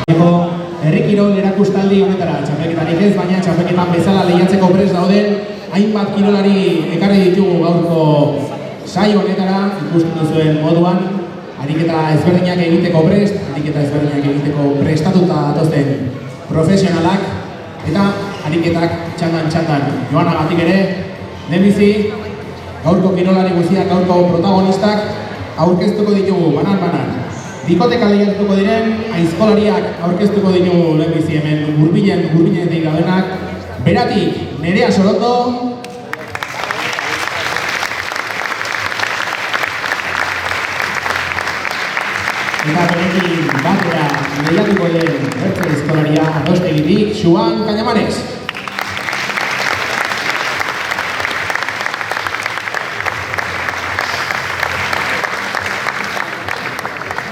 Herri kirol erakustaldi honetara, txapelketarik ez, baina txapelketan bezala lehiatzeko prest dauden hainbat kirolari ekarri ditugu gaurko saio honetara, ikusten duzuen moduan, ariketa ezberdinak egiteko prest, ariketa ezberdinak egiteko prestatuta datozen profesionalak, eta ariketak txandan joanagatik ere, lehenbizi, gaurko kirolari guztiak, gaurko protagonistak aurkeztuko ditugu, banan. Bikoteka lehiatuko diren, aizkolariak aurkeztuko ditugu lehenbizi hemen hurbilenetik daudenak. Beratik, Nerea Sorondo. Eta berekin batera lehiatuko den bertze aizkolaria Adostegitik, Xuan Cañamares.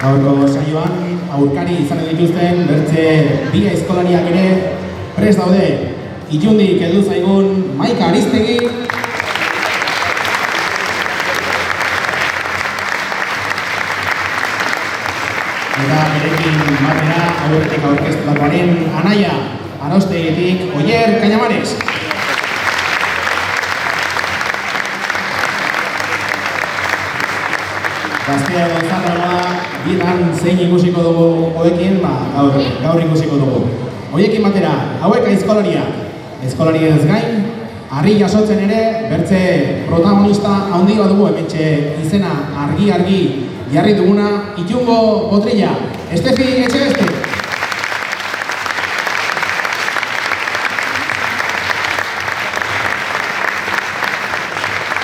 Gaurko saioan aurkari izan dituzten bertze bi aizkolariak ere prest daude. Ilundik heldu zaigun Maika Aristegi. Eta berekin batera aurretik aurkeztutakoaren anaia Adostegitik Oier Cañamares. Gaztea edo zarragoa, bidan zein ikusiko dugu hoekin, gaur ikusiko dugu. Hoiekin batera, hauek aizkolaria. Aizkolari ez gain, harri jasotzen ere, bertze protagonista handi bat dugu, hementxe izena argi jarri duguna, Itungo Botrilla, Estefi Etxebeste.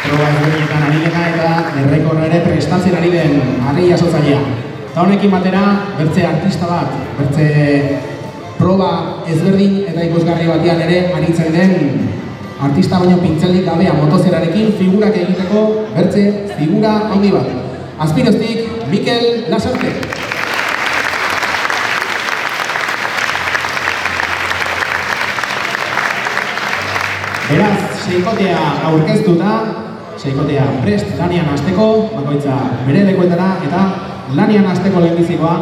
Proba ezberdinetan ari dena eta derrekorra ere prestatzen ari den harri jasotzailea. Eta honekin batera, bertze artista bat, bertze proba ezberdin eta ikusgarri batean ere aritzen den artista baino pintzelik gabea motozerarekin figurak egiteko bertze figura handi bat. Azpiroztik, Mikel Lasarte. Beraz, seikotea aurkeztuta, seikotea prest lanian hasteko, bakoitza bere lekuetara eta lanian hasteko lehenbizikoa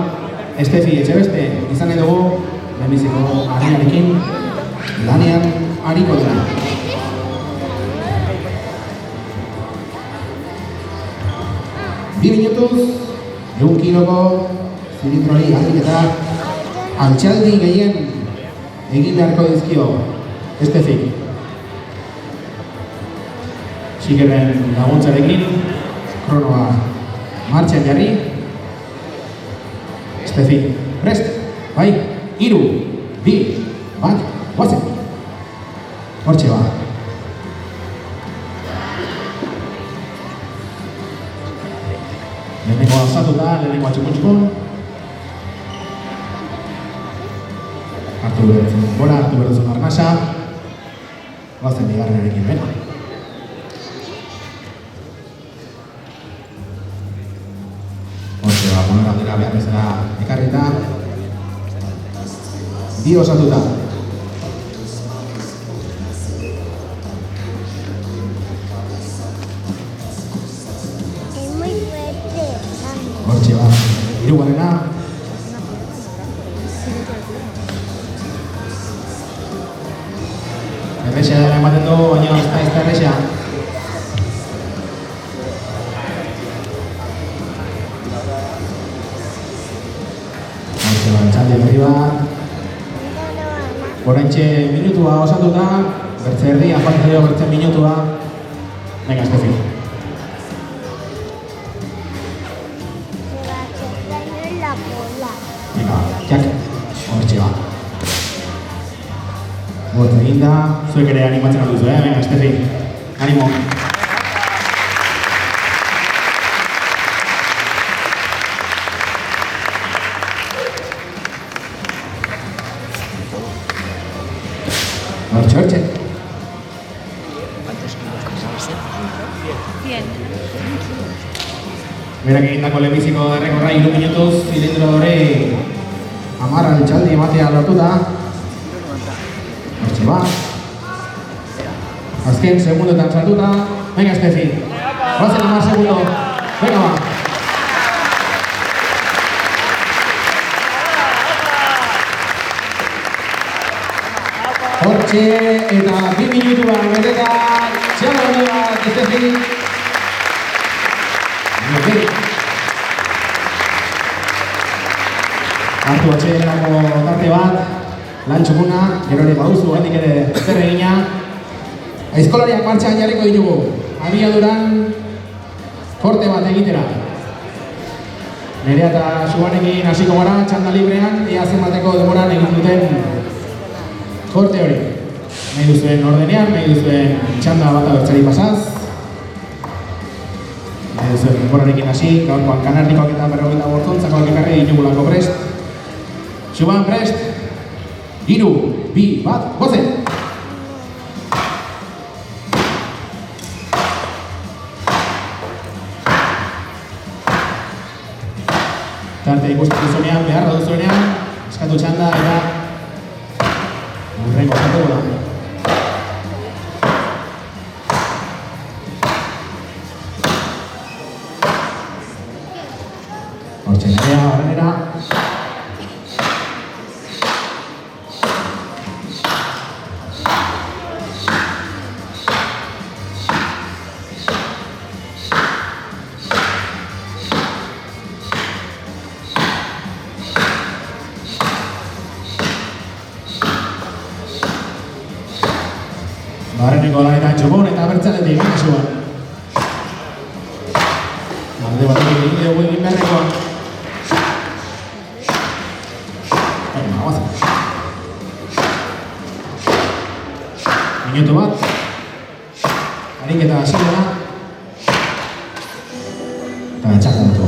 Estefi Etxebeste izan dugu lehenbiziko harriarekin lanian hariko dira. Bi minutuz, 1 kiloko zilitrori ariketa altxaldi gehien egin beharko dizkio Estefi. Sikeren laguntzarekin, kronoa martxan jarri. Estefi, prest, bai, 3, 2, 1, guazen. Hortxe ba. Lehenengo alzatuta, lehenengo atxukun. Hartu behar duzun arnasa. Guazen bigarrenarekin, bena. Galdera behar bezala ekarrita, bi osatuta. Hortxe ba, hirugarrena. Errexea dara ematen du, baina ez da errexea. Txalde berri bat. Oraintxe minutua osatuta, bertze erdia, falta bertze minutua. Venga, Estefi. Venga, jak, hortxe ba. Bot eginda, zuek ere animatzen alduzu, venga, Estefi. Animo. Hortxe. Berak egindako lehenbiziko errekorra 3 minutuz, zilindro hori 10 altxaldi ematea lortuta. Hortxe ba. Azken segundotan sartuta. Venga, Estefi. Guazen 10 segundo. Venga ba. Hortxe eta 2 minutuak beteta txalo handi bat ez ezik. Hartu atxerenako tarte bat, lan txukuna, gero ere baduzu handik ere zer egina. Aizkolariak martxan jarriko ditugu, abiaduran korte bat egitera. Nerea eta Subanekin hasiko gara txanda librean, ea zenbateko demoran egin duten korte hori. Nahi duzuen ordenean, nahi duzuen txanda bat abertzari pasaz. Nahi duzuen denborarekin hasi, gaurkoan kanarnikoak eta 45 bortzontzako ekarri ditugulako prest. Suban prest, 3, 2, 1, gozen! Tarte ikusten duzunean, beharra duzunean, eskatu txanda eta urrengo jatuko da. Hortxe nerea, barrenera. Barreneko lanetan txukun eta bertzaletik egin zuen. Alde batetik egin dugu egin beharrekoa. Guazen. Minutu bat. Ariketa hasi dela. Eta txarra dutu.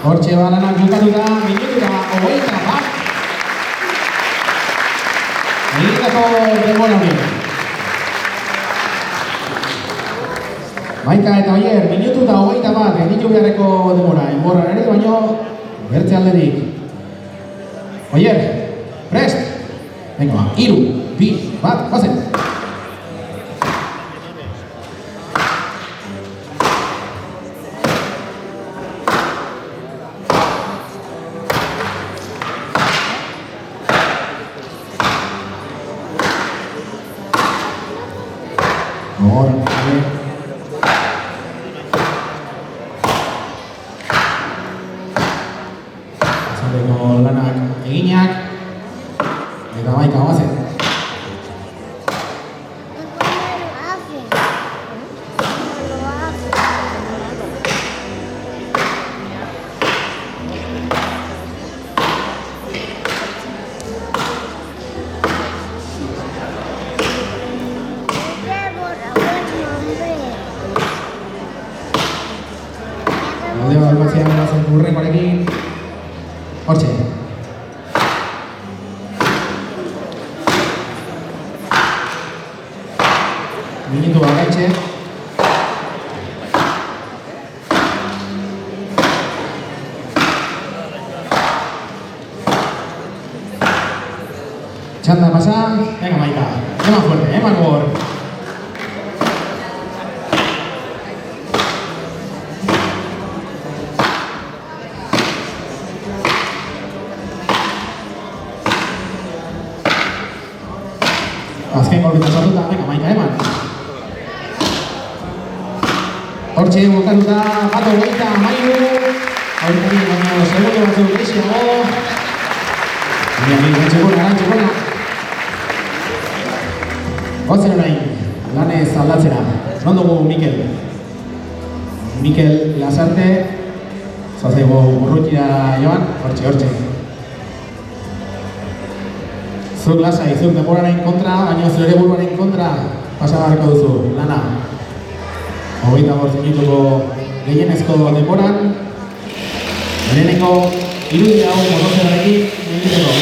Hortxe balanak bukatu da, minutura, 21 bat. Egitako denbora hori. Maika eta Oier, minutu eta 21 bat, ditu beharreko denbora. Enborran ere, baino, bertze alderik. Oier, prest! Venga, 3, 2, 1, gozen! Gogor, vale. Azaleko lanak eginak. Eta Maika guazen. Aldea albatzean erazen urrengoarekin. Hortxe. Minutu agaitxe. Txanda pasa. Venga Maika. Eman fuerte, eman gogor. Azken golpeta sartuta, venga Maika, eman. Hortxe bukatuta, bat 23. Aurkari, baina segundo batzuk gehiago. Txukuna. Gozen orain, lanez aldatzera. Non dugu Mikel? Mikel Lasarte. Zoazaigu urrutira joan, hortxe. Zuk lasai, zuk denboraren kontra, baina zure buruaren kontra pasabarko duzu, lana. 25 minutuko gehienezko denboran. Lehenengo irudia hau motozerarekin egiteko.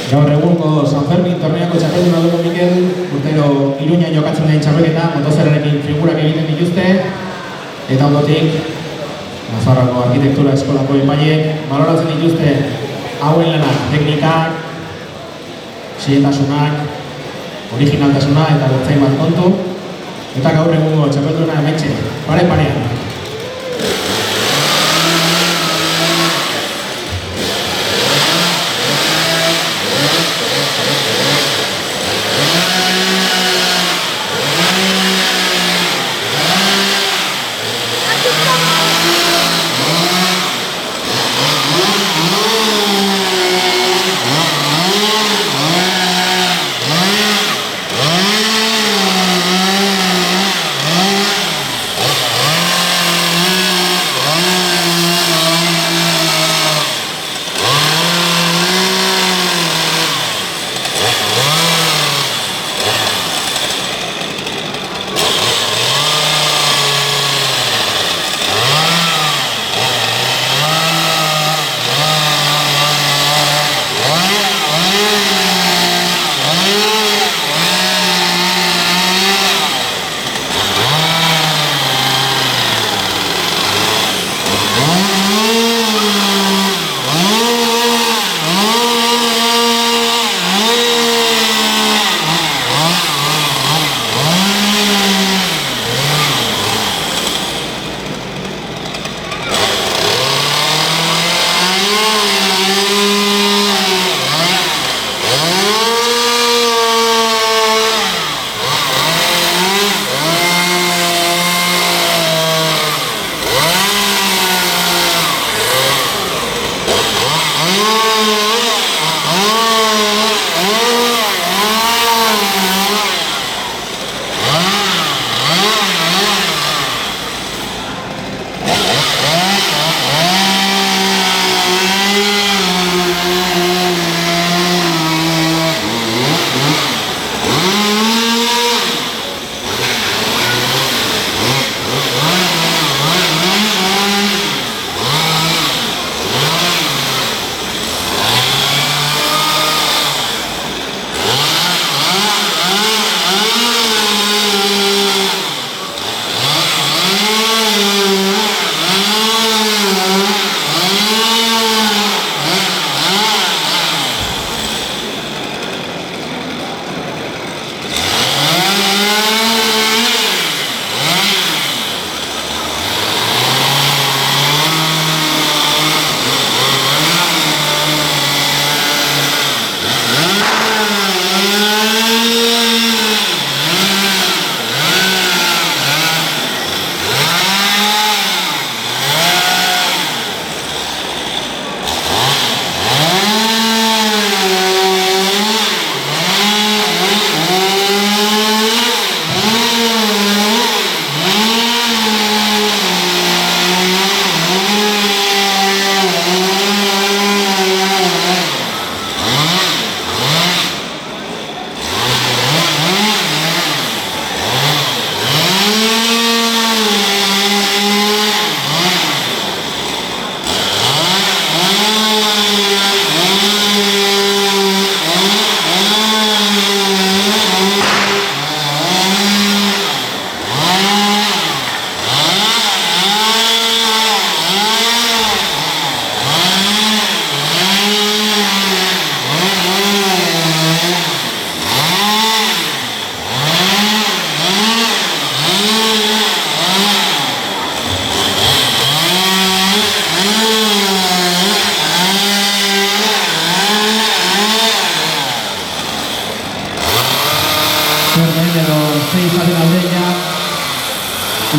Gaur egungo San Fermin torneako txapelduna dugu Mikel, urtero Iruñan jokatzen den txapelketa, motozerrekin figurak egiten dituzte, eta ondotik Nafarroako Arkitektura Eskolako epaileek baloratzen dituzte hauen lanak, teknikak, xietasunak, originaltasuna eta bertzain bat kontu, eta gaur egungo txapelduna hementxe, pare-parean.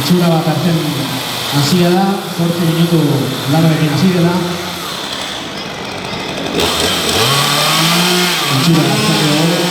itxura bat hartzen hasia da, 8 minutu lanarekin hasi dela. Itxura hartzen dugu,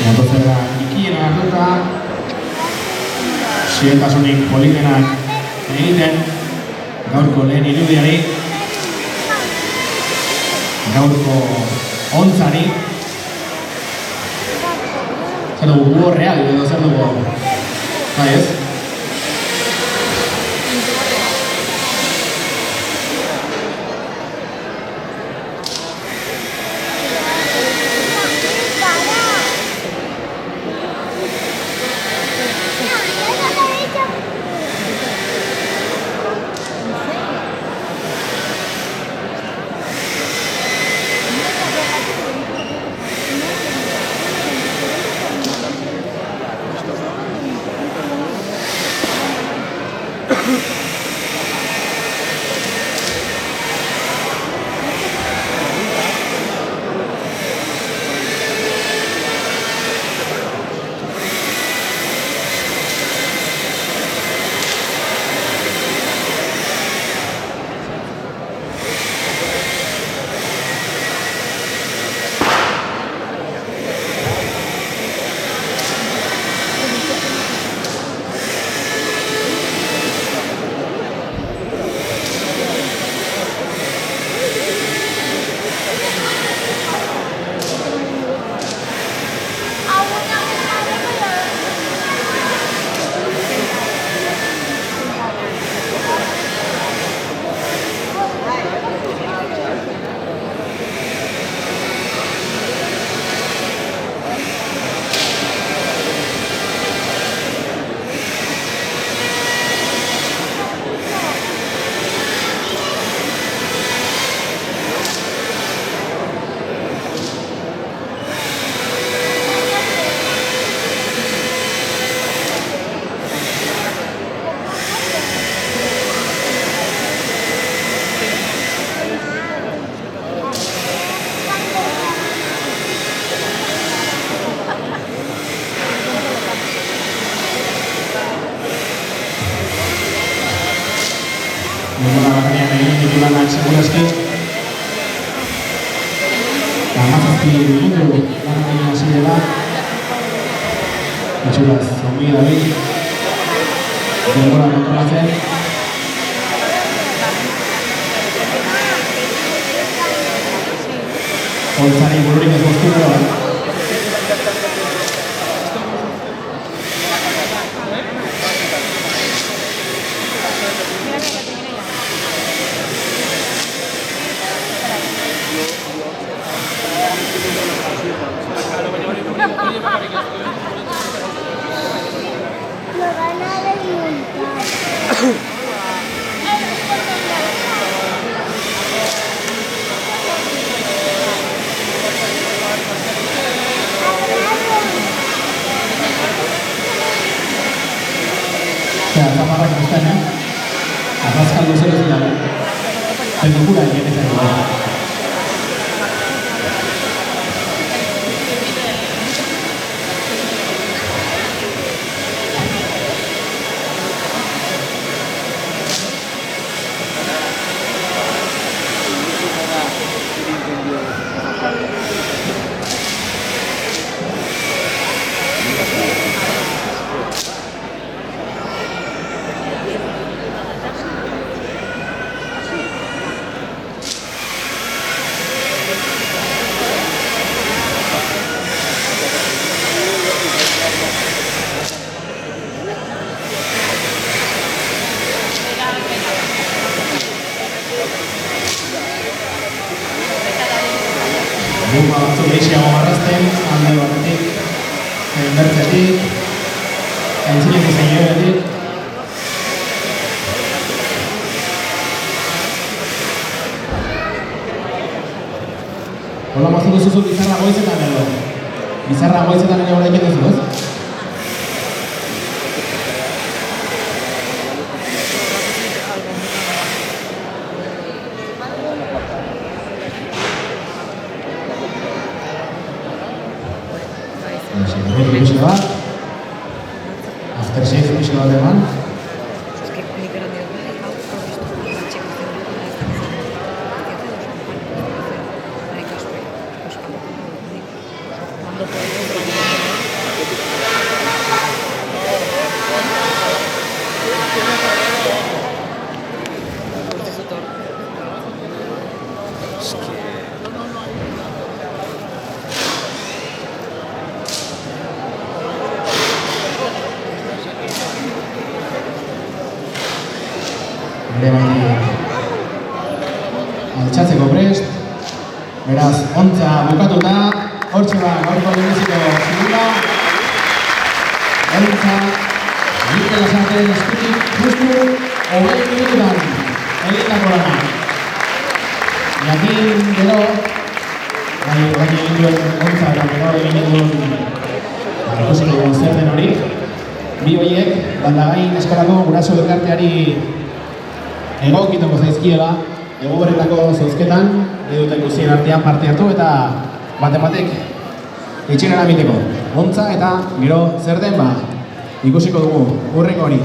motozerra ikiena hartuta, zientasunik politenak egiten, gaurko lehen irudiari, gaurko ontzari, zer dugu, guo real edo zer dugu, bai ez? egin ditu lanak segurazki. Eta 17 minutu lanak egin hasi dela. Itxuraz, ongi dabil. Denbora kontrolatzen. Holtzari bururik ez boztu gara. Lo van a desmontar. Zaparrak guztien, arrazkal duzero zidan, pelikula egin ez dugu. Guma batzuk gehiago marrazten, alde batetik, bertzetik, entzinetik zein hola maztu duzu bizarra goizetan edo? Bizarra goizetan ere horrekin duzu, ez? Misio bat, after shave misio bat eman. Altxatzeko prest, beraz, ontza bukatuta, hortxe ba, gaurko leheneziko zidura, ontza, Mikel Lasarten eskutik, justu, 20 minututan, egindako lana. Jakin gero, bai egin duen ontza eta gero egin duen, ikusiko zer den hori, bi horiek, Baldagain eskolako guraso elkarteari egokituko zaizkiela, egoberetako zozketan, eduten guztien artean parte hartu eta batek itxinera miteko. Ontza eta gero zer den, ikusiko dugu hurrengo hori.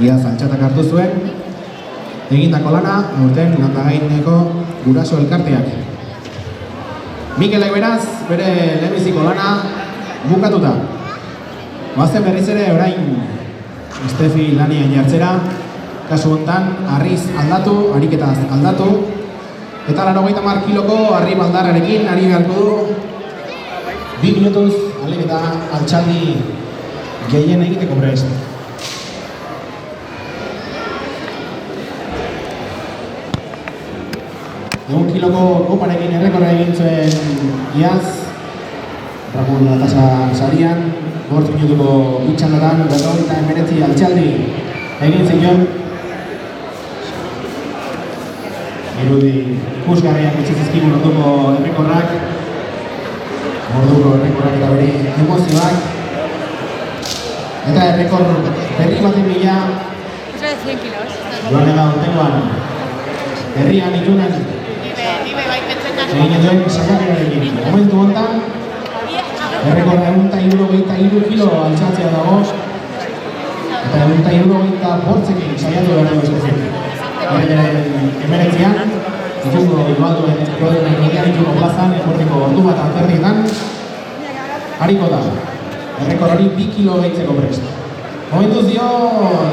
Iaz altxatak hartu zuen, egindako lana, aurten Landagaineko guraso elkarteak. Mikelek beraz, bere lehenbiziko lana bukatuta. Goazen berriz ere orain Estefi lanian jartzera, kasu hontan harriz aldatu, ariketaz aldatu, eta 80 kiloko harri baldarrarekin ari beharko du 2 minutuz alegeta altxaldi gehien egiteko prest. Egun kiloko koparekin errekorra egin zuen iaz, Ramon Latasa sarian, 5 minutuko itxandatan, 59 altxaldi egin zion. Irudi ikusgarriak etxizizkigun orduko errekorrak, orduko errekorrak eta beri emozioak. Eta errekor berri baten bila, joan ega urtengoan, herrian itunen, egin duen saiakerarekin. Momentu hontan, errekorra 153 kilo altxatzea dago, Eta 175ekin saiatu behar dugu Estefi. Hemeretzian, ditugu Ibalduen Kodenen Mundial ditugu plazan, eporriko ordu bat aterrietan, hariko da. Errekor hori 2 kilo gehitzeko prest. Momentuz dio,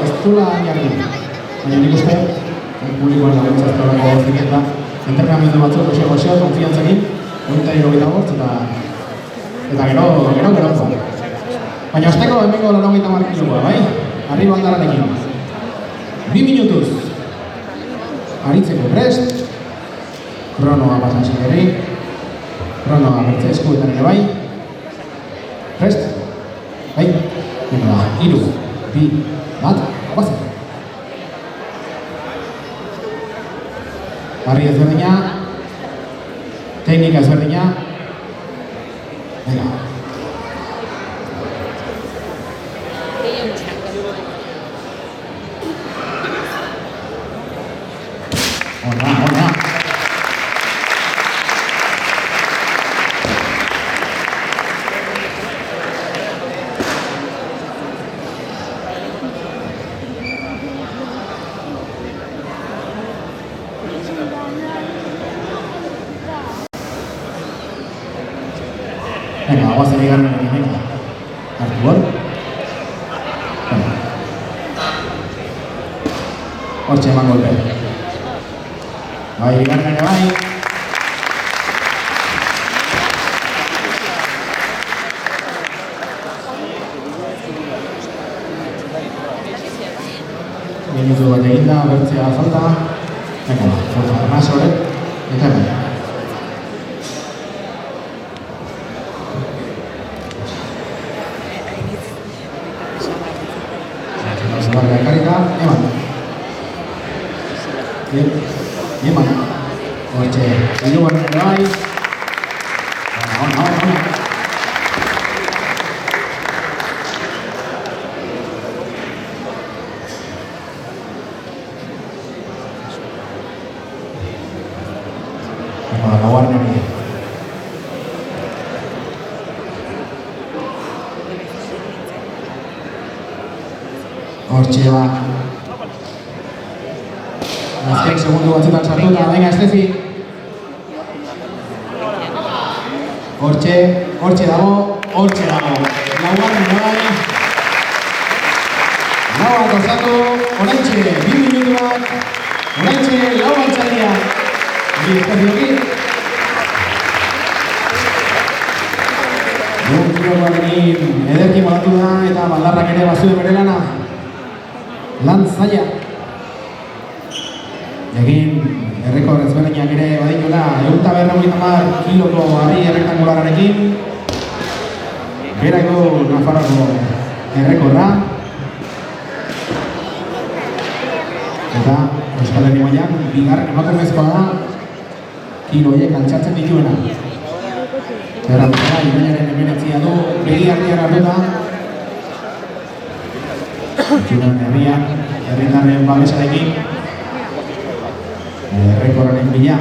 ez dula jarri. Baina nik uste, publikoan laguntza estorako ziketa, entrenamendu batzuk goxeo, konfiantzakin, 175 eta gero. Baina osteko hemengo 90 kiloa, bai? Arriba aldararekin. 2 minutuz. Aritzeko prest. Kronoa pasan sigerri. Kronoa bertze eskuetan ere bai. Prest. Bai. Venga, 3, 2, 1, guazen. Barri ezberdina. Teknika ezberdina. Venga. Ona. Venga, guazen igarren egin, venga. Hartu hor. Hortxe eman golpe. Bai, igarren ere bai. Minutu bat eginda, bertzea falta. Venga, falta jamás hori. Eta bai. Zabarra ekarrika, eman. Eman. Hortxe, hirugarren ere bai. Ona. Laugarren ere. Hortxe ba. Azken segundu batzutan sartu da, venga Estefi. Hortxe dago. Laugarren bai. Lauak osatu, oraintxe, 2 minutuak, oraintxe, lau altzaldia. Bi Estefi hori. Kiloarekin ederki molatu da eta baldarrak ere bazuen bere lana. Lan zaila. Egin errekor ezberdinak ere badituela 150 kiloko harri errektangulararekin. Berako Nafarroko errekorra. Eta Euskal Herri mailan bigarren emakumezkoa da kilo horiek altxatzen dituena. Errantzera, Ibainaren hemeretzia du, begi hartian hartuta. Itxuran herrian, herritarren babesarekin. Errekorraren bila.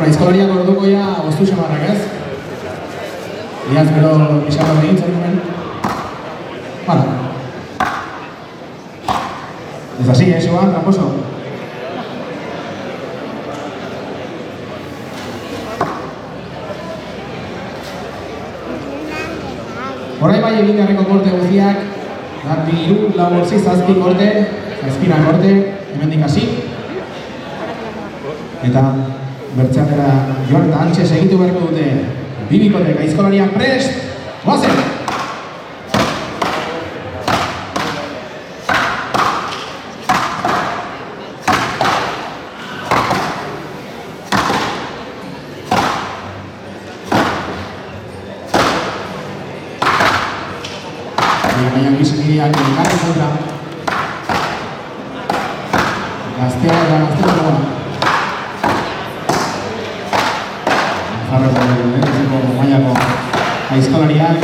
Aizkolariak orduko ja, oztu xamarrak ez? Iaz gero pixarra egin zen duen. Bala. Ez así, Joan, tramposo. Horai bai egin garriko korte guztiak, garbi 3, 4, 6, 7 korte, 7 korte, hemendik hasi. Eta bertxatera joan eta antxe segitu beharko dute. Bibikotek aizkolariak prest, goazen! Baina gizakideak elkarren kontra. Gaztea eta gaztea dagoa. Nafarroko mailako aizkolariak.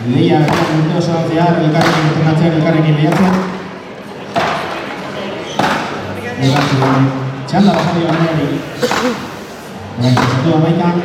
Lehia bertan urte osoan zehar, elkarrekin entrenatzen, elkarrekin lehiatzen. Txanda basari bainari. Orain, zatu da maikan.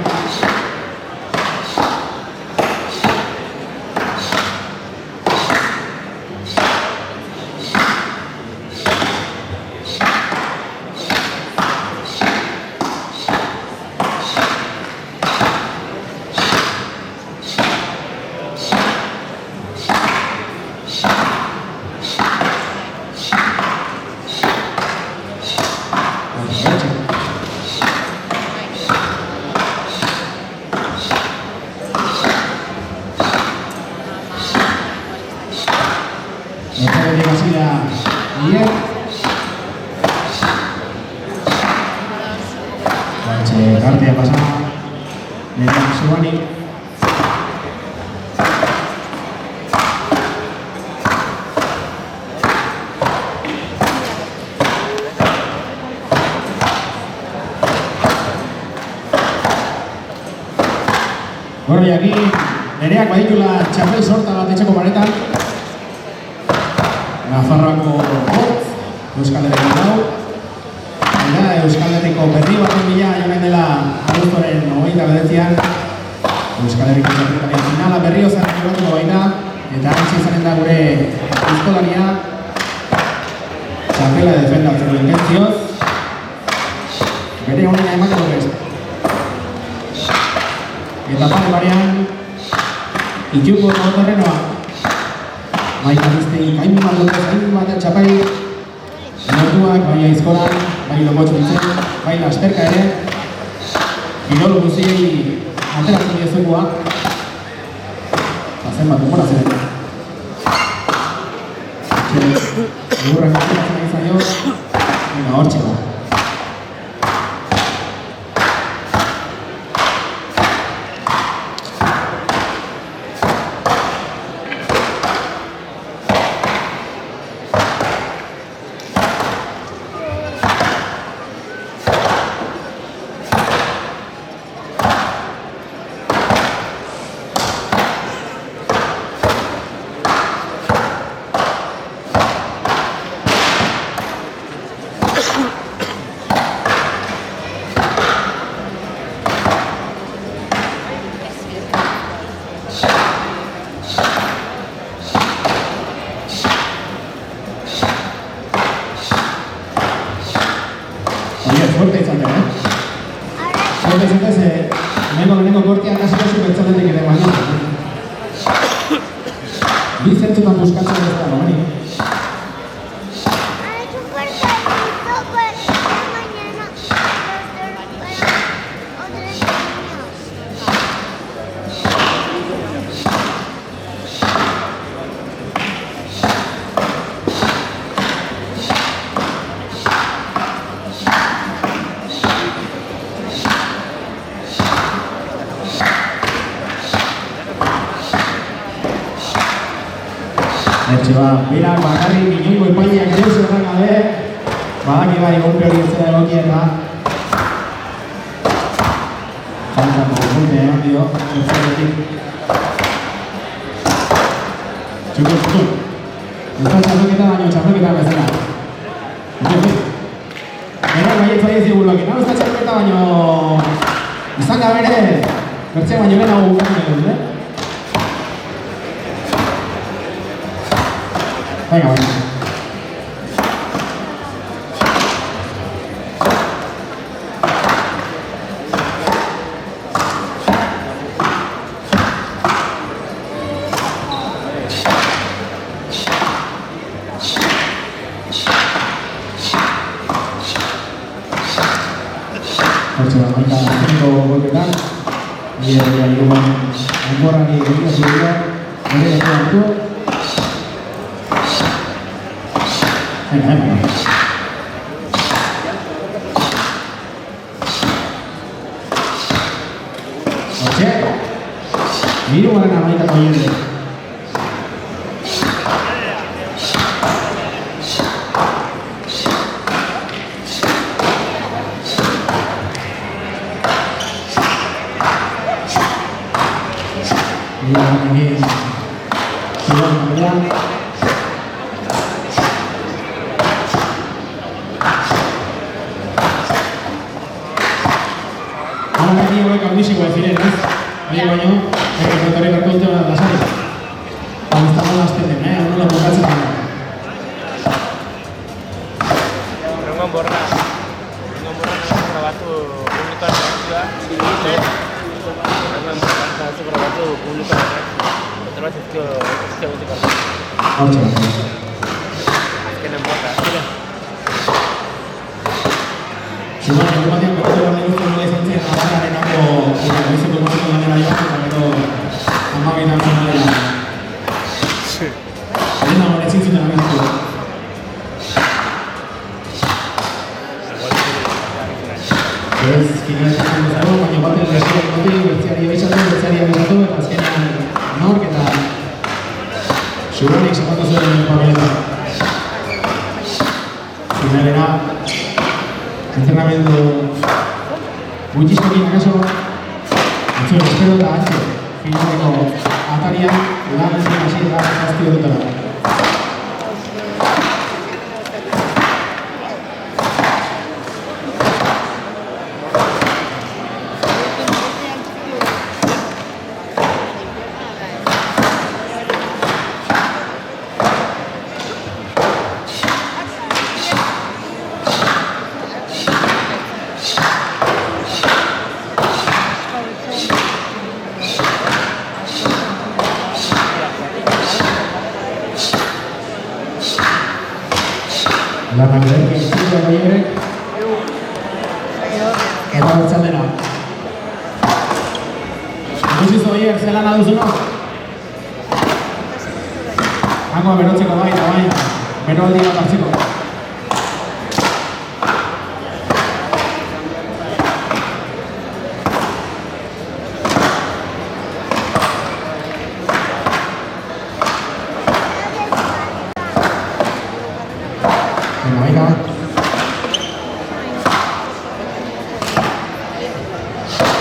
Nortearetik hasi da Iek. Batxe kartea pasa. Nereak Subani. Goro jakin, nereak baditula txapel sorta bat etxeko paretan. Nafarroako hotz, Euskal Herriko hau. Eta Euskal Herriko berri baten bila joan dela abuztuaren 29an. Euskal Herriko txapelketaren finala Berriozar jokatuko baita. Eta hantxe izanen da gure euskolaria. Txapela defendatzeko intentzioz. Bere honena emateko beste. Eta pare barean, ituko terrenoa. Maika diztegi kainu bat txapai. Nortuak, bai aizkolan, bai logotxo ditzen, bai lasterka ere. Kirol guziei ateratzen diezukoa. Zazen bat umora zen. Egurrak ateratzen izan jo, eta hor txeko. Suerte izan dira, Suerte izan dira, lehenengo kortean kasi bertzaletik ere baina. Bi zentzutan buskatzen ez da, bani. Birak bakarrik inongo epaileak deus horren gabe, badaki bai golpe hori ez da egokieta. Faltako golpe eman dio, ezkerretik. Txukun. Ez da txapelketa baino txapelketa bezala. Berak baietza dizi buruak, ez da txapelketa baino izan gabere, bertxe baino lehenago gukatu dut, Venga, venga. Hortxe da, baita azkeneko golpetan. Nire iruan enborrani egin zidea, nire leku hartu. Venga. Hortxe, hirugarren amaikako jende. Zuban, egun batean bekote bat eguzko nola izan zen abararenako goizeko gozeko lanera joan eta gero amabitan zonalera. Egin da hori zuten abizitu. Ez, kineetan zen duzago, baina baten berziak goti, bertziari abizatu, eta azkenean nork eta Zubanik zapatu zuen papeleta. Finalera, entrenamendu gutxizkokin akaso, entzuen espero eta atxe, finaleko atarian, lan ezin hasi eta zaztio dutela. Lanak berke entzita goierek eta bertzaldera. Ikusiz goier, zelan aduzuna? Hango berotzeko bai, eta bai, bero aldi bat hartzeko.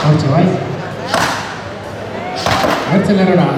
Hortxe bai. Bertzen lerrora.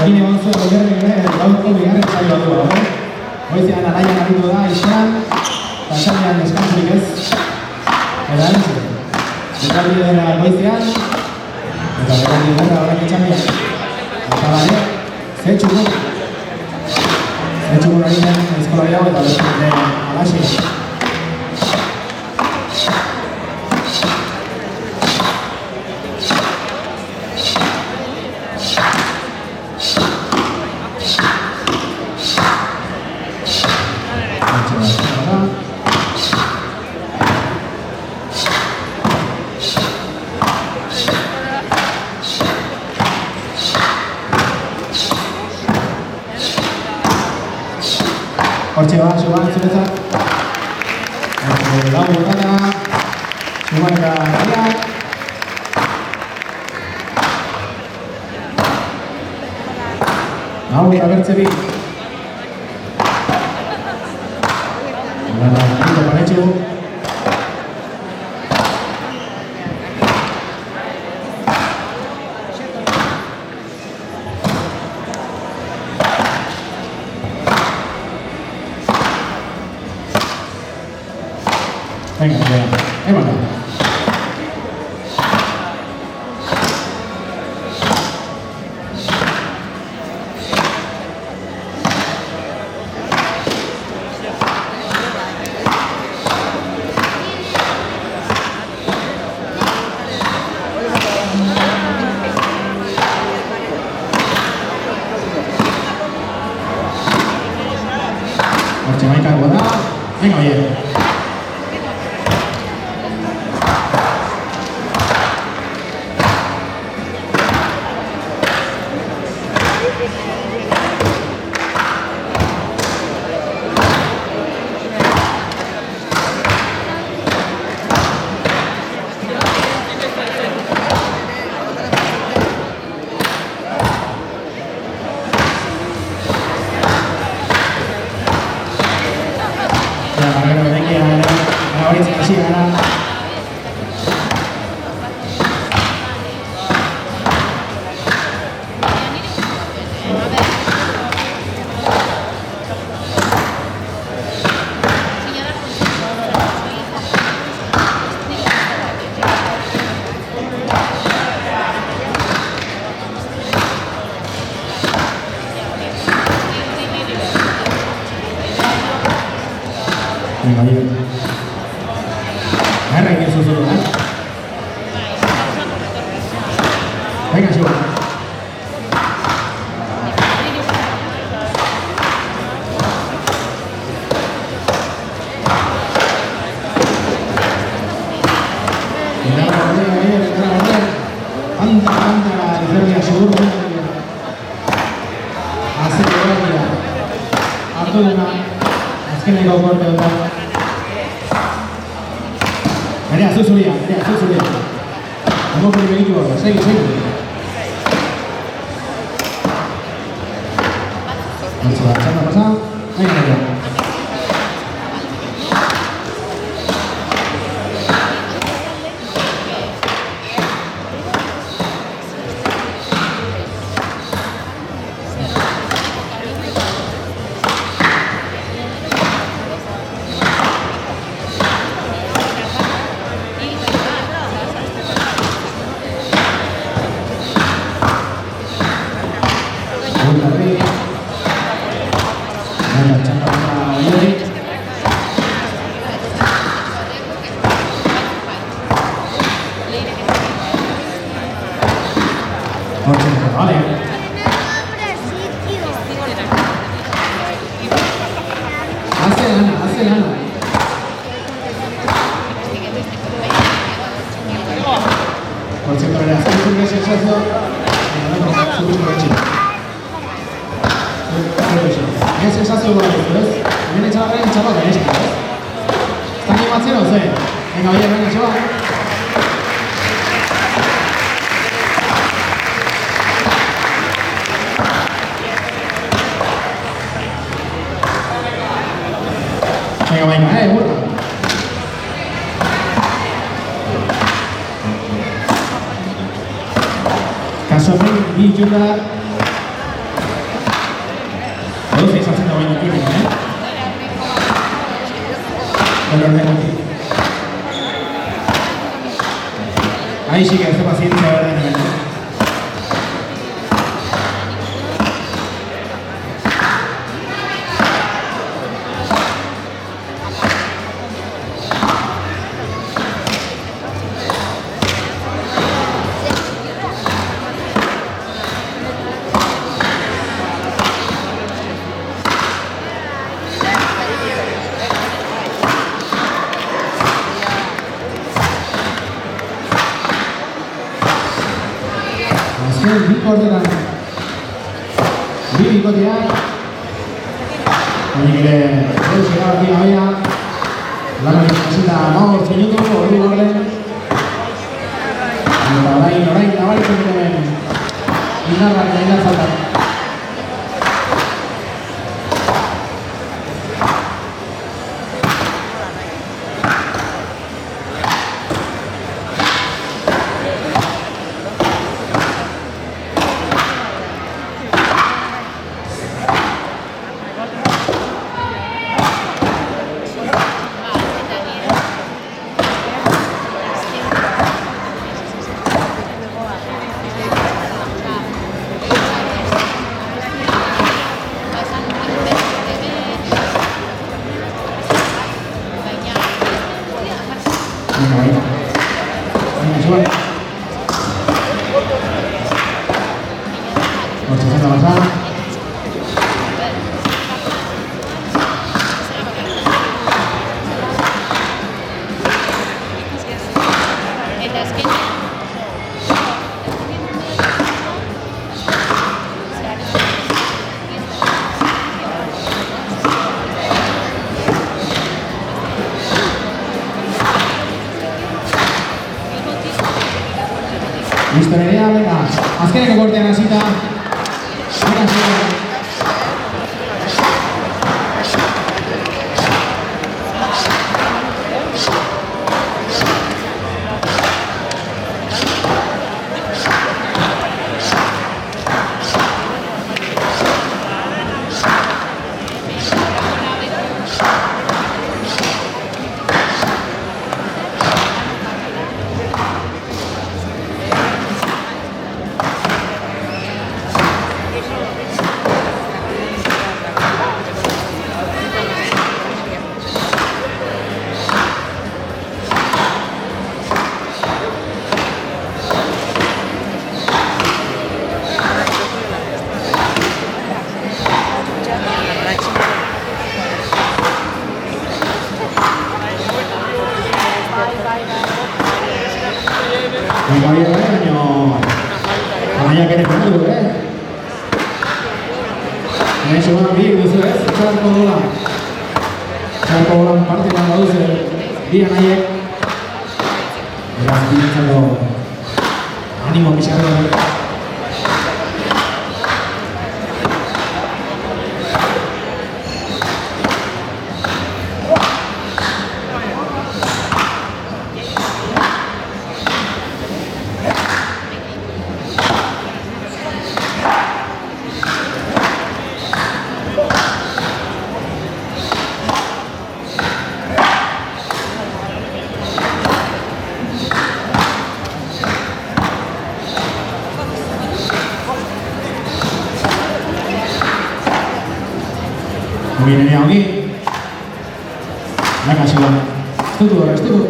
Egin egon zuen goierrek ere gaurko bigarren saioa du hau. Goizean Araian aritu da, Ixan, eta sailean deskansurik ez. Eta entzun. Dekaldi edera goizean, eta dekaldi edera horrek etxamiak. Eta bale, zetxugun ari den eskolari hau eta beste alaxi. Hortxe ba, Zuban zuretzat. Lau botana, Zuban eta Gaiak. Hau eta bertze bi. Gana, Niko Paretxu. Venga, emana. Hortxe maikago da. Venga, oie. Venga, bien. Agarra bien su solo, ¿eh? Venga, Xiva. Anda, Serbia, seguro. Hace que vaya. Artuduna. Azkeneko korte honetan. Nerea, zuzuria. Ondo poli begitu borra, segi. Txanda pasa. Venga, Nerea. Vale. Hace lana. Kontzentro ere, azken zure sensazio, Hemen sensazio gura dut, ez? Hemen etxabarren txapak gaizki, ez? Ez da animatzen hau zen? Venga, oie, venga, txapak. Venga, burra. Kaso hemen, bi junda. Doze izatzen da baino kirrik, Ahí sí que hace paciencia, ¿verdad? Bi korderan, bi bikoteak, honik ere, deus erabaki gabeia, lanari hasita 15 minutu, ordu gorden, eta orain nabariko hemen indarrak eta indar faltak. Listo, Nerea, venga. Azkeneko kortean hasita. Venga, bien, baino. Anaiak ere kontu, Seguran bi duzu ez, txarko dola. Txarko dolan partida baduze, bi anaiek. Beraz, bilintzako animo pixarro. Viene aquí. Venga, Shiva. Estuvo.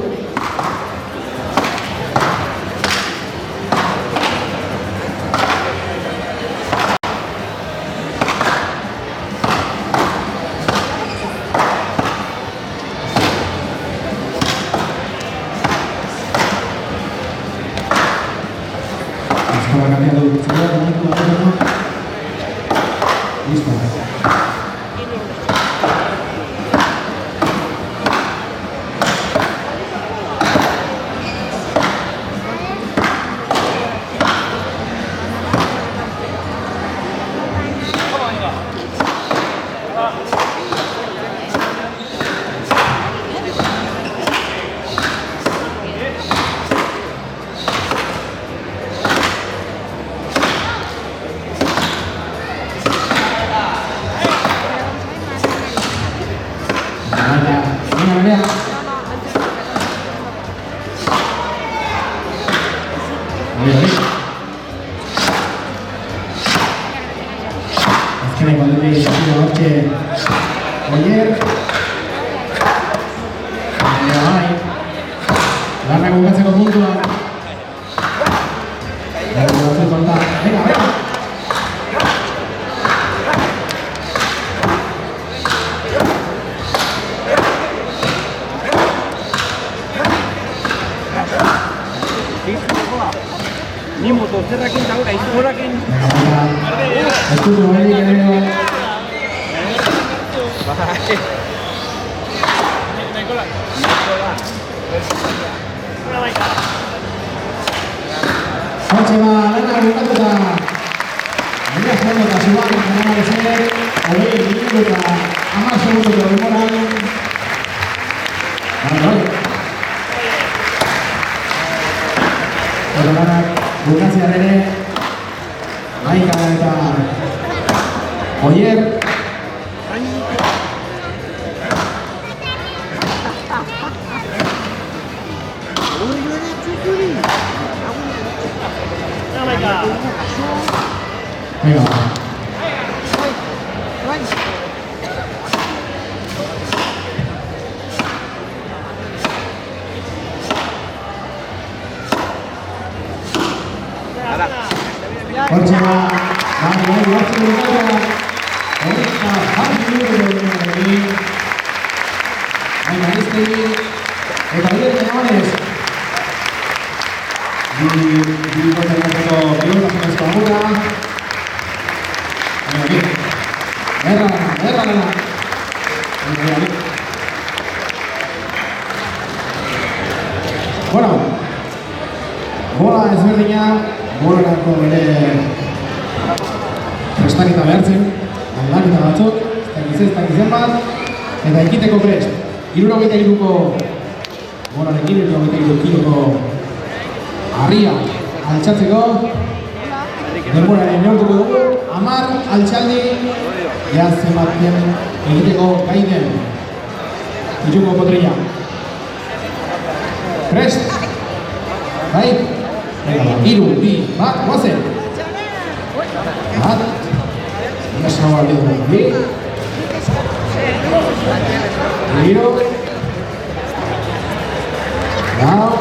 Estaba cambiando de listo. Azkenek balde zailo batxe oier. Larrak bukatzeko puntuan. Venga. Ni motozerrakin dago gaizkorakin. Eskutu hori gero. Hortxe lana bukatuta. Baina fondo eta zuak gana bezer, 20 minutu eta 10 segunduko denboran. Eta lanak bukatzean ere, Maika eta Oier. Venga. Hortxe eta bide tenabanez dirikotatzeko pilotazionezko agurra erra lana bueno, bola ezberdina bolarako ere prestaketa behartzen aldaketa batzuk, ez dakizen bat eta ekiteko prest 73ko bolarekin 73 kiloko harria altxatzeko denboraren neurtuko dugu 10 altxaldi zenbatzen egiteko gaiden itxuko potrilla prest bai? 3, 2, 1, guazen bat Esa va bien. Giro. Down.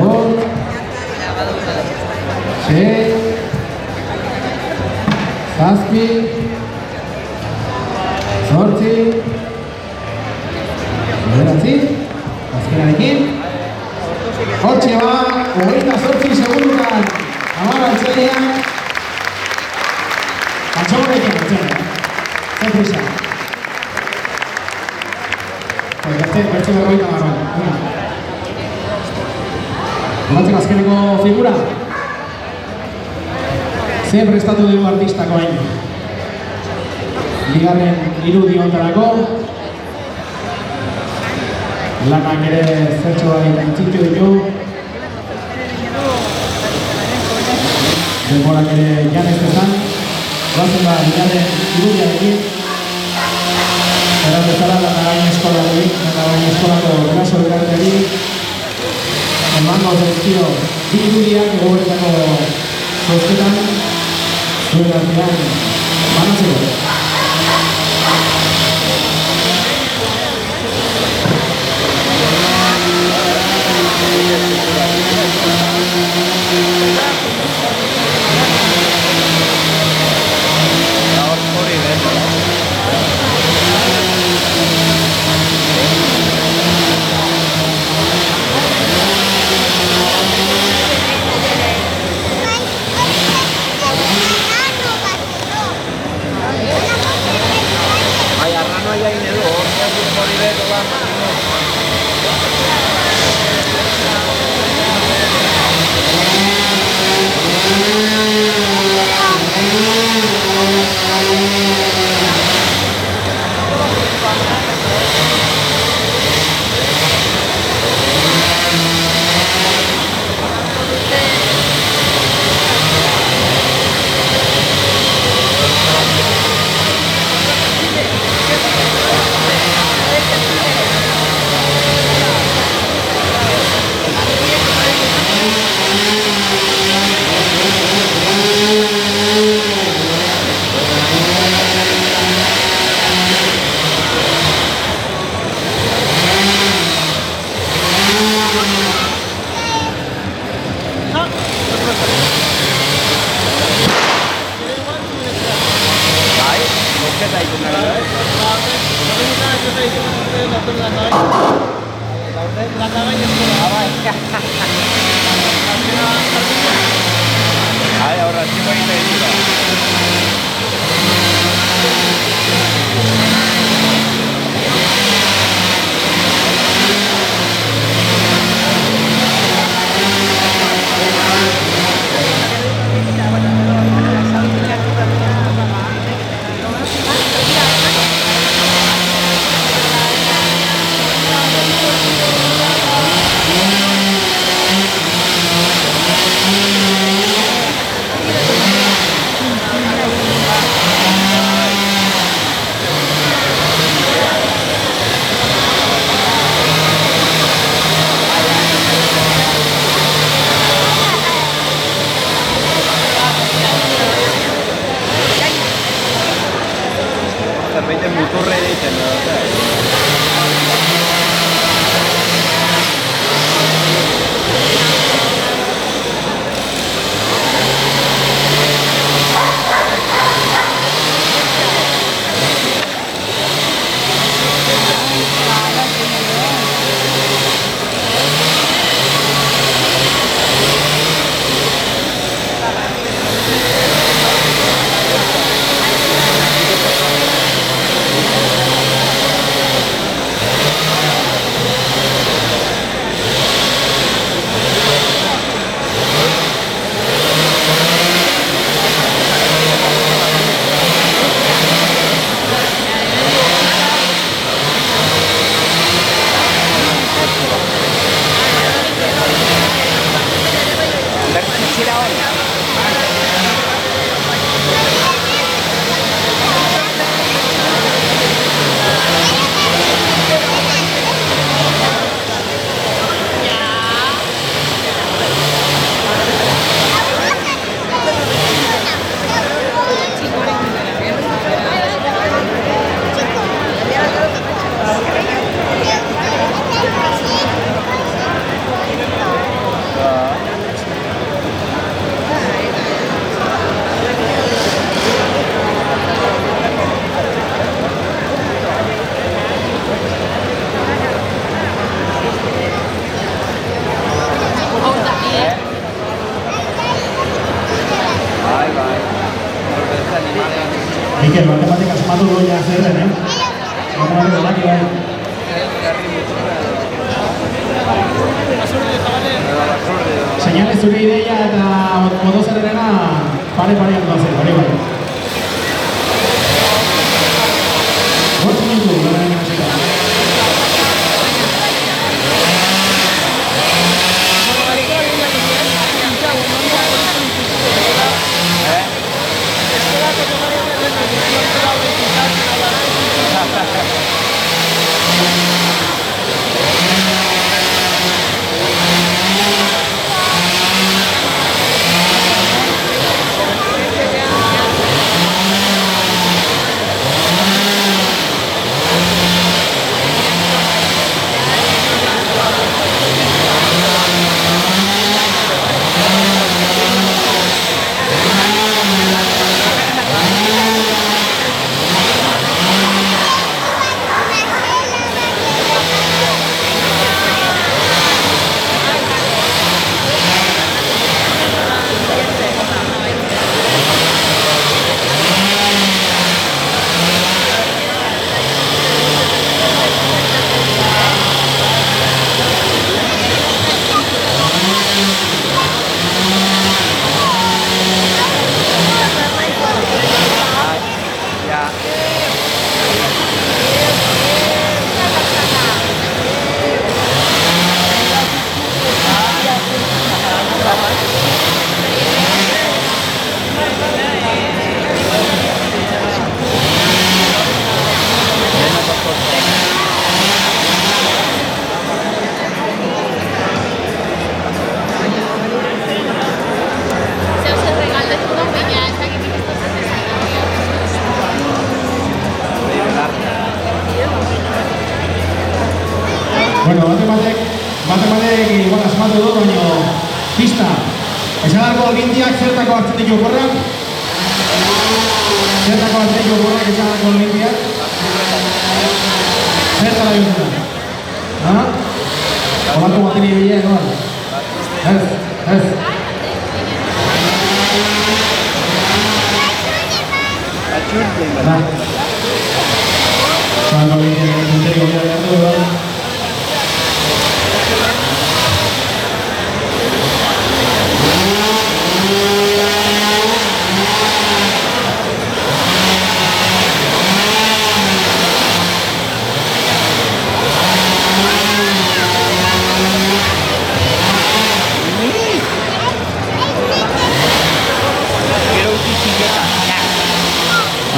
On. Sei. Zazpi. Zortzi. Bederatzi. Azkenarekin. Partaideak Antxagorekin entzera. Zer prisa. Bertze berroita marra. Batzen azkeneko figura. Ze prestatu dugu artistako hain. Bigarren irudi hontarako. Lanak ere zertxo bai entzitxo ditu. Denborak ere janez dezan. Bazen bigarren irudiarekin. Eran bezala Lanagain eskolako graso elkarteari emango zaizkio bi irudiak egoeretako zozketan zuen artean banatzeko. Anu, asmatu goia zerren, Señales zure ideia eta motozerrena pare-parean doazen, hori bai. Gortu nintu, gara egin hasika. Bueno, bate igual asmatu dut, baina pista. Esagarko olindiak zertako hartzen ditu oporrak? Zertako hartzen ditu oporrak esagarko olindiak? Zertara bizitzen? Ha? Olako bateri bila egoan? Ez. Zertako olindiak zertari bila hartu dut.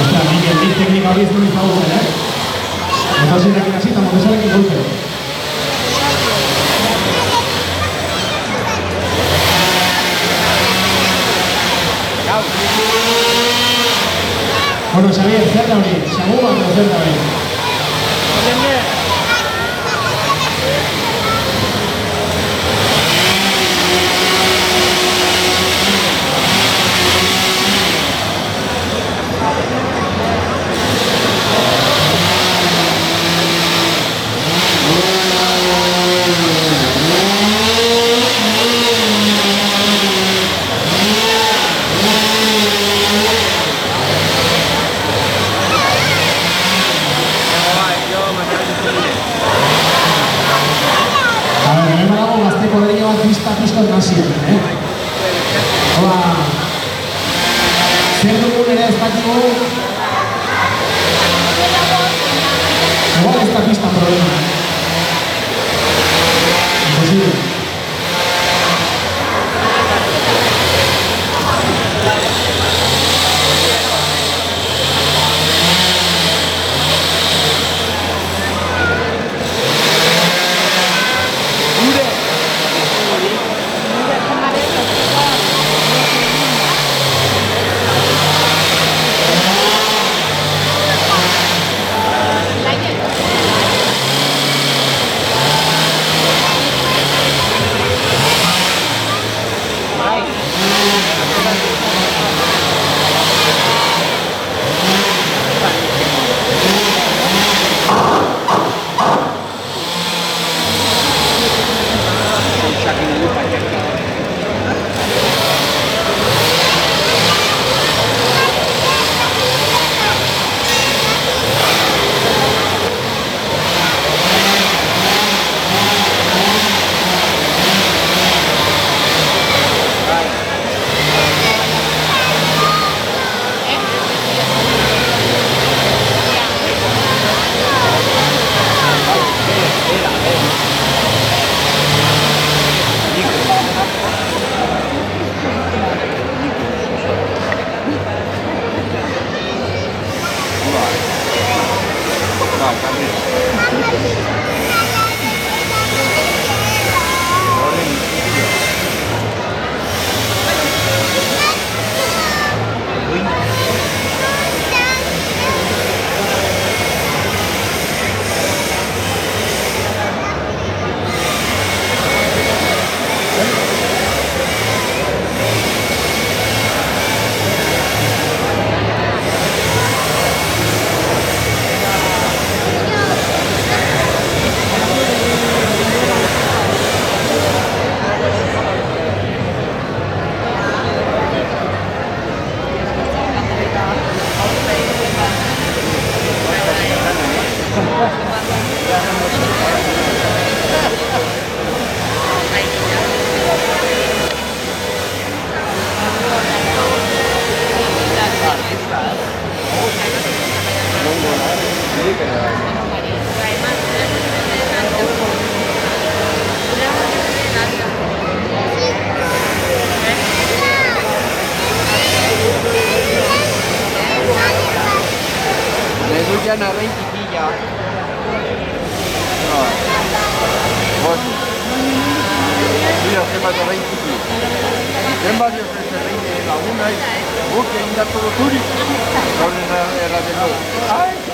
Ostras, Miguel, nik teknika hori ez duen izagutzen, Motozinekin hasi eta motozinekin golpe. Bueno, Xavier, zer da hori? Xagu bat edo zer da hori? Pista nazien, Hola, zer dugun ere ez dakigu, igual ez da pista problema, Imposible. zenbat orain txiki. Zenbat ez lagun nahi, guk egin dartu duturik, gaurren erraten du.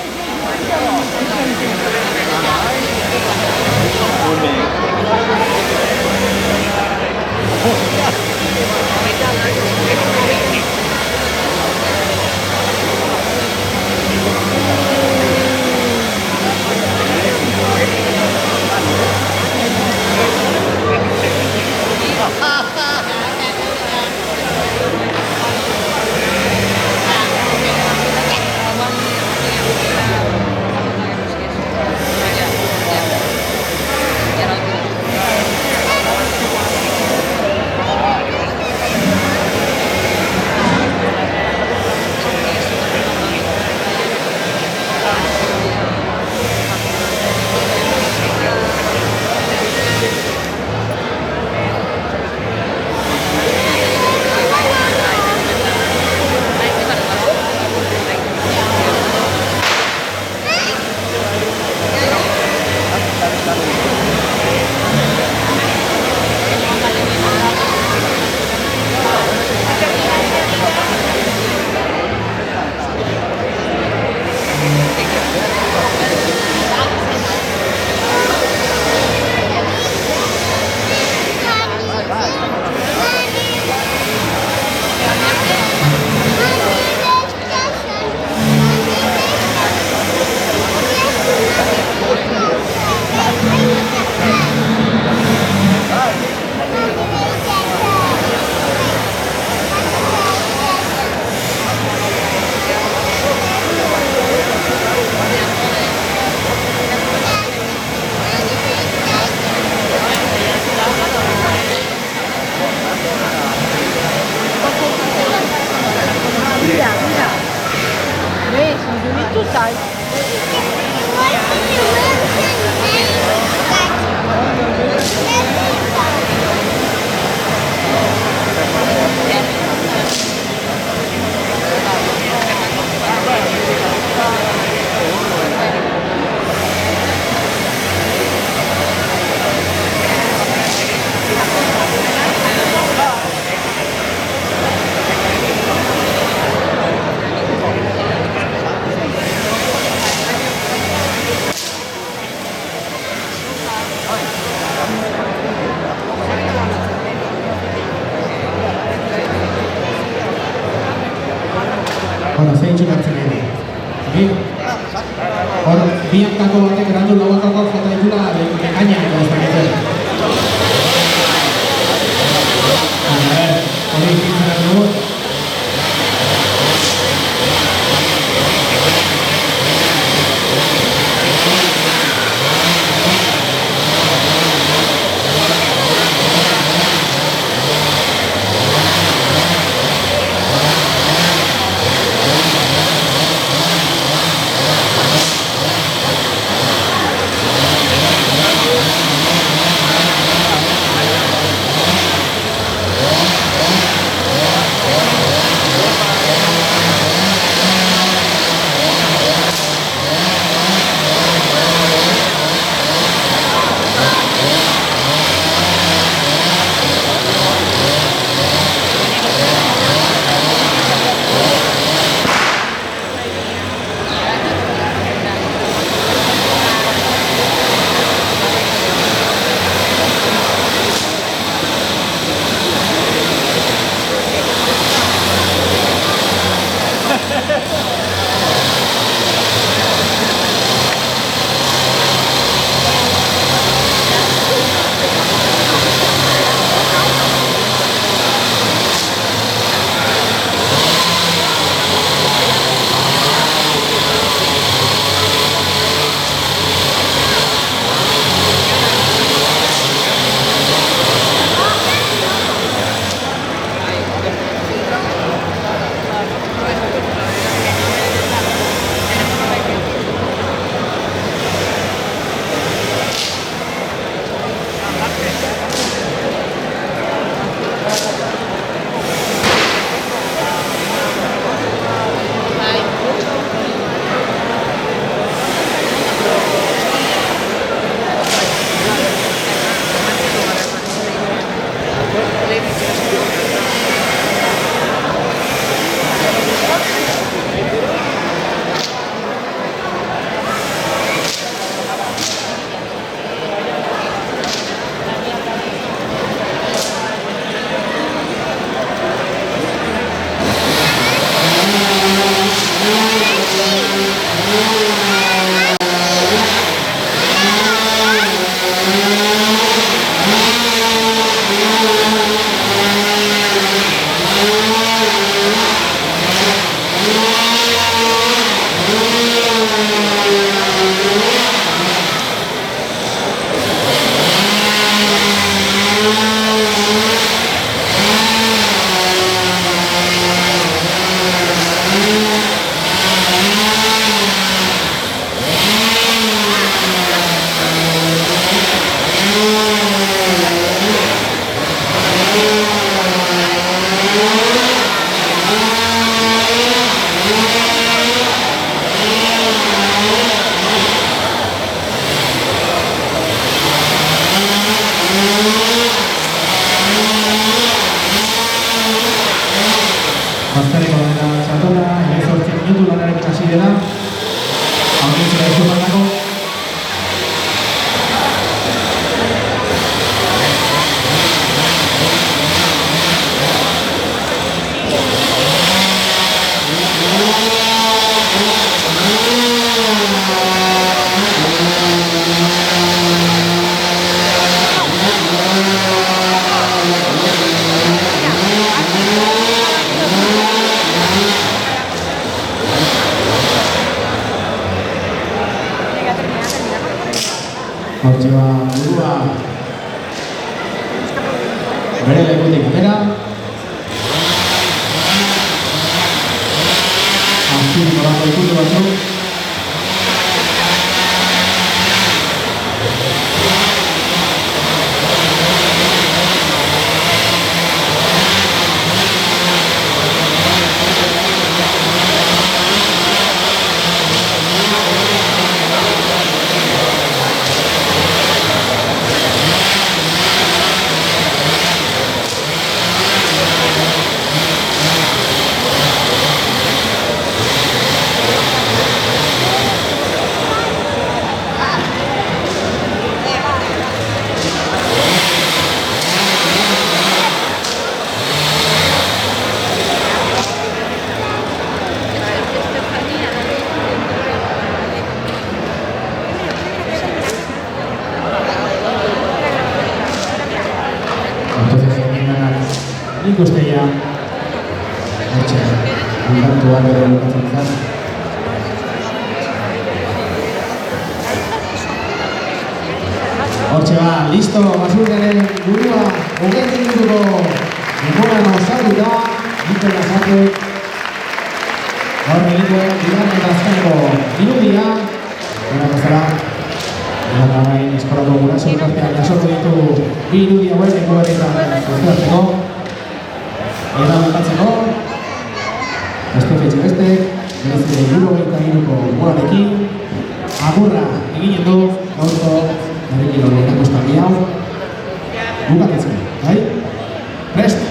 Bueno, zein txukatzen egin. Hor, biankako batek errandu lauakako jota ditula bekaina eta ez dakitzen. Hori ikintzen dugu. Bazkareko dena txatorra, 18 minutu lanarekin hasi dela. Audientzia ez dutako. Hortxoa burua bere lekutik atera. Azpiriko dago ikutu batzuk. Nik uste ya hortxe aldantua gero lukatzen zan. Hortxe ba, listo, basurgaren burua 20 minutuko denboran osatu da, Mikel Lasatek gaur egiten bigarren eta azkeneko irudia, gara bazara, eta bain eskolako guraso elkartean jasoko ditu bi irudi hauek ekuberietan guztiatzeko. Eta bukatzeko, Estefi Etxebestek, berezide 73ko golarekin, agurra eginen du gaurko herrikiro erakustaldi hau. Bukatzen, bai? Prest?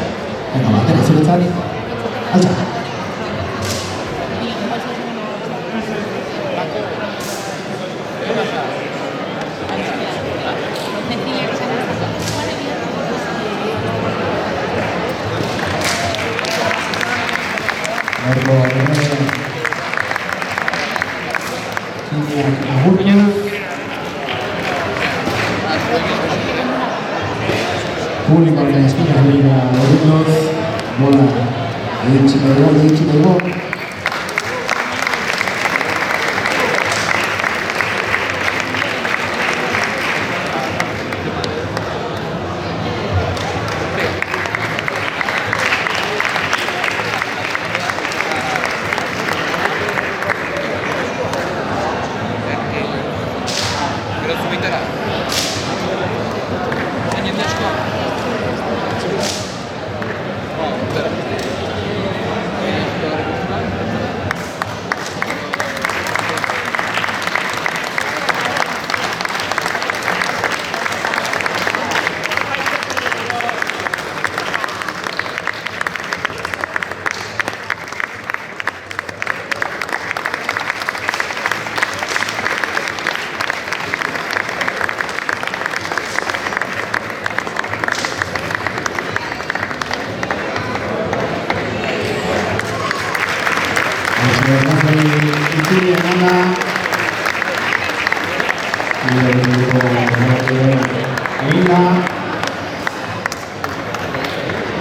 Eta batera zuretzari, altza! Agurria publikoaren eskinak dira alumnos, bola editxiko.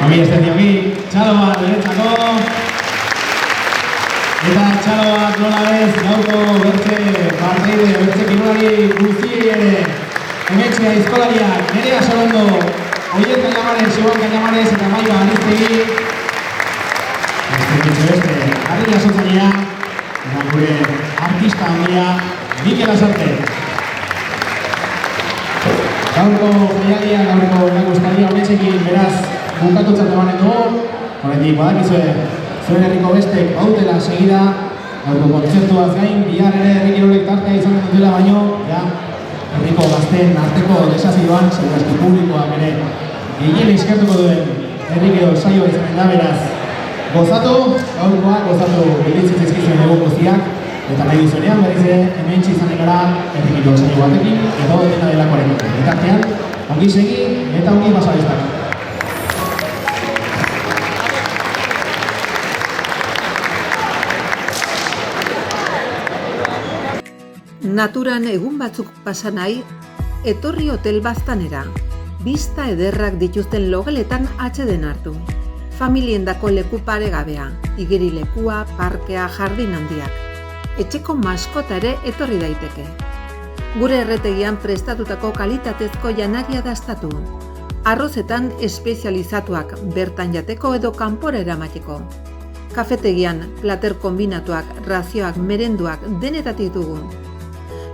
Ami esteziami, txalo bat niretzako. Eta txalo bat nola bez, gauko bertze parteide, bertze kirolari guztiei ere. Hemetxea izkolariak, Nerea Sorondo, Oiet Cañamares, Xiban Cañamares eta Maiba Aniztegi. Beste, Arri Lasotzailea, eta gure artista handia, Mikel Lasarte. Gaurko jaialdia, gaurko erakustaldia honetxekin beraz bukatutzat emanen dugu. Horretik badakizue, zuen herriko bestek bautela segida, gaurko kontzertuaz gain, bihar ere herri kirolek tartea izanen dutela baino, ja, herriko gazteen arteko desazioan, segurazki publikoak ere gehien eskertuko duen herri kirol saio izanen da beraz. Gozatu, gaurkoa, gozatu gelditzen zizkizuen egun guztiak, eta nahi dizunean berriz ere hemen izanen gara errikiko saio batekin, edo dena delakoaren dut. Eta artean, ongi segi eta ongi basabestak. Naturan egun batzuk pasa nahi, etorri hotel Baztanera. Bista ederrak dituzten logeletan atseden hartu. Familiendako leku paregabea, igerilekua, parkea, jardin handiak. Etxeko maskota ere etorri daiteke. Gure erretegian prestatutako kalitatezko janaria dastatu. Arrozetan espezializatuak, bertan jateko edo kanpora eramateko. Kafetegian, plater kombinatuak, razioak, merenduak, denetatik dugu.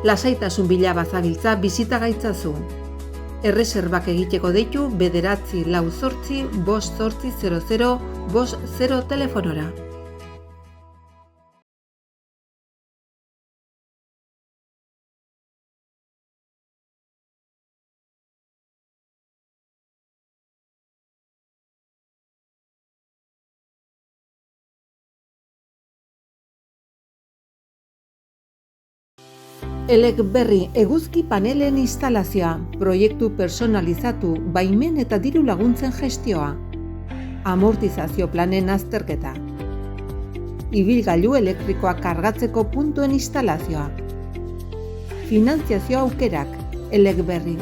Lasaitasun bila bazabiltza bizita gaitzazu. Erreserbak egiteko deitu 948-500-50 telefonora. Elegberri eguzki panelen instalazioa, proiektu personalizatu, baimen eta diru laguntzen gestioa. Amortizazio planen azterketa. Ibilgailu elektrikoak kargatzeko puntuen instalazioa. Finantziazio aukerak, Elegberri.